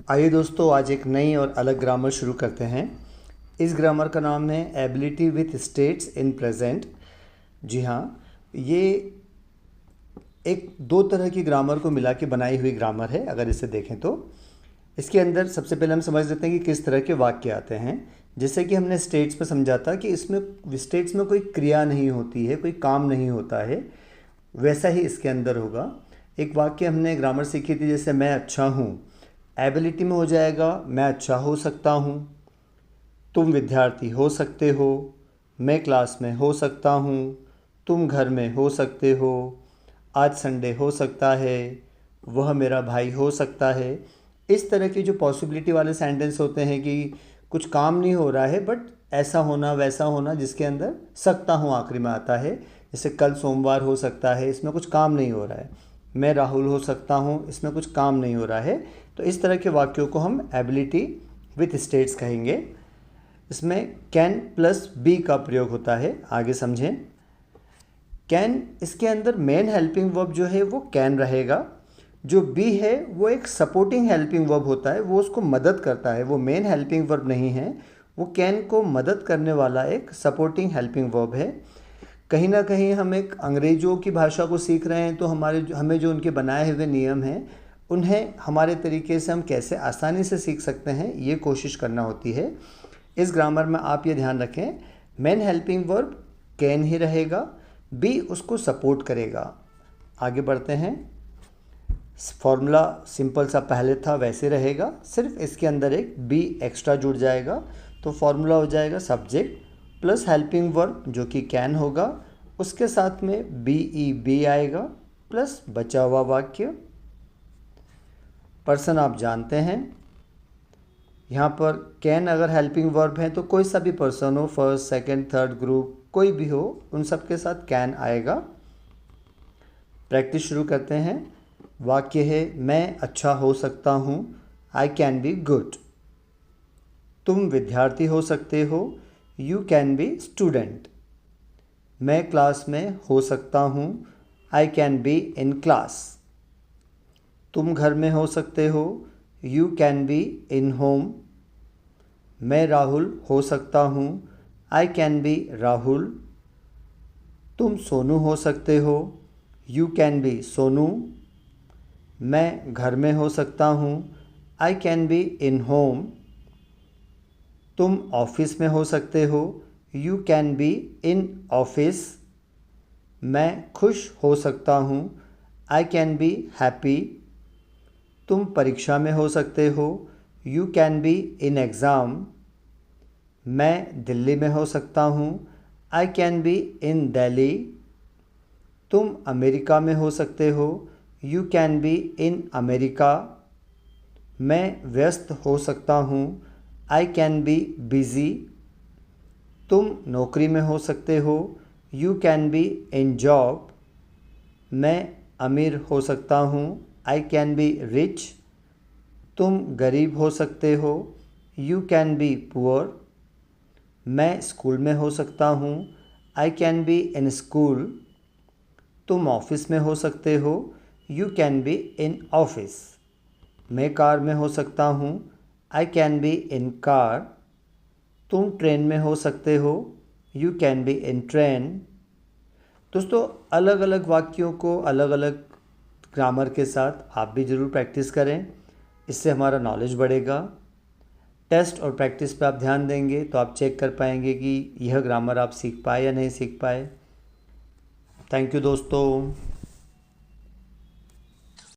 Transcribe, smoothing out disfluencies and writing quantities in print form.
आइए दोस्तों, आज एक नई और अलग ग्रामर शुरू करते हैं। इस ग्रामर का नाम है ability with states in present. जी हाँ, ये एक दो तरह की ग्रामर को मिला के बनाई हुई ग्रामर है। अगर इसे देखें तो इसके अंदर सबसे पहले हम समझ लेते हैं कि किस तरह के वाक्य आते हैं। जैसे कि हमने स्टेट्स में समझा था कि इसमें स्टेट्स में कोई क्रिया नहीं होती है, कोई काम नहीं होता है, वैसा ही इसके अंदर होगा। एक वाक्य हमने ग्रामर सीखी थी, जैसे मैं अच्छा हूँ, एबिलिटी में हो जाएगा मैं अच्छा हो सकता हूँ, तुम विद्यार्थी हो सकते हो, मैं क्लास में हो सकता हूँ, तुम घर में हो सकते हो, आज संडे हो सकता है, वह मेरा भाई हो सकता है। इस तरह की जो पॉसिबिलिटी वाले सेंटेंस होते हैं कि कुछ काम नहीं हो रहा है बट ऐसा होना वैसा होना, जिसके अंदर सकता हूँ आखिरी में आता है। जैसे कल सोमवार हो सकता है, इसमें कुछ काम नहीं हो रहा है। मैं राहुल हो सकता हूँ, इसमें कुछ काम नहीं हो रहा है। तो इस तरह के वाक्यों को हम एबिलिटी विथ स्टेट्स कहेंगे। इसमें कैन प्लस बी का प्रयोग होता है, आगे समझें। कैन, इसके अंदर मेन हेल्पिंग वर्ब जो है वो कैन रहेगा। जो बी है वो एक सपोर्टिंग हेल्पिंग वर्ब होता है, वो उसको मदद करता है, वो मेन हेल्पिंग वर्ब नहीं है। वो कैन को मदद करने वाला एक सपोर्टिंग हेल्पिंग वर्ब है। कहीं ना कहीं हम एक अंग्रेज़ों की भाषा को सीख रहे हैं, तो हमें जो उनके बनाए हुए नियम हैं उन्हें हमारे तरीके से हम कैसे आसानी से सीख सकते हैं, ये कोशिश करना होती है। इस ग्रामर में आप ये ध्यान रखें, main helping verb can he रहेगा, बी उसको सपोर्ट करेगा। आगे बढ़ते हैं। फॉर्मूला सिंपल सा पहले था वैसे रहेगा, सिर्फ इसके अंदर एक बी एक्स्ट्रा जुड़ जाएगा। तो फॉर्मूला हो जाएगा सब्जेक्ट प्लस हेल्पिंग वर्ब जो कि कैन होगा, उसके साथ में बी ई बी आएगा प्लस बचा हुआ वाक्य। पर्सन आप जानते हैं, यहाँ पर कैन अगर हेल्पिंग वर्ब है तो कोई सा भी पर्सन हो, फर्स्ट सेकंड थर्ड ग्रुप कोई भी हो, उन सब के साथ कैन आएगा। प्रैक्टिस शुरू करते हैं। वाक्य है मैं अच्छा हो सकता हूँ, आई कैन बी गुड। तुम विद्यार्थी हो सकते हो, यू कैन बी स्टूडेंट। मैं क्लास में हो सकता हूँ, I can be in class. तुम घर में हो सकते हो, you can be in home. मैं राहुल हो सकता हूँ, आई कैन बी राहुल। तुम सोनू हो सकते हो, यू कैन बी सोनू। मैं घर में हो सकता हूँ, I can be in home. तुम ऑफिस में हो सकते हो, you can be in office. मैं खुश हो सकता हूँ, आई कैन बी हैप्पी। तुम परीक्षा में हो सकते हो, you can be in exam. मैं दिल्ली में हो सकता हूँ, I can be in Delhi. तुम अमेरिका में हो सकते हो, you can be in America. मैं व्यस्त हो सकता हूँ, आई कैन बी बिज़ी। तुम नौकरी में हो सकते हो, you can be in job. मैं अमीर हो सकता हूँ, आई कैन बी रिच। तुम गरीब हो सकते हो, यू कैन बी पुअर। मैं स्कूल में हो सकता हूँ, I can be in school. तुम ऑफिस में हो सकते हो, you can be in office. मैं कार में हो सकता हूँ, I can be in car. तुम ट्रेन में हो सकते हो, you can be in train. दोस्तों, अलग अलग वाक्यों को अलग अलग ग्रामर के साथ आप भी ज़रूर प्रैक्टिस करें, इससे हमारा नॉलेज बढ़ेगा। टेस्ट और प्रैक्टिस पे आप ध्यान देंगे तो आप चेक कर पाएंगे कि यह ग्रामर आप सीख पाए या नहीं सीख पाए। थैंक यू दोस्तों।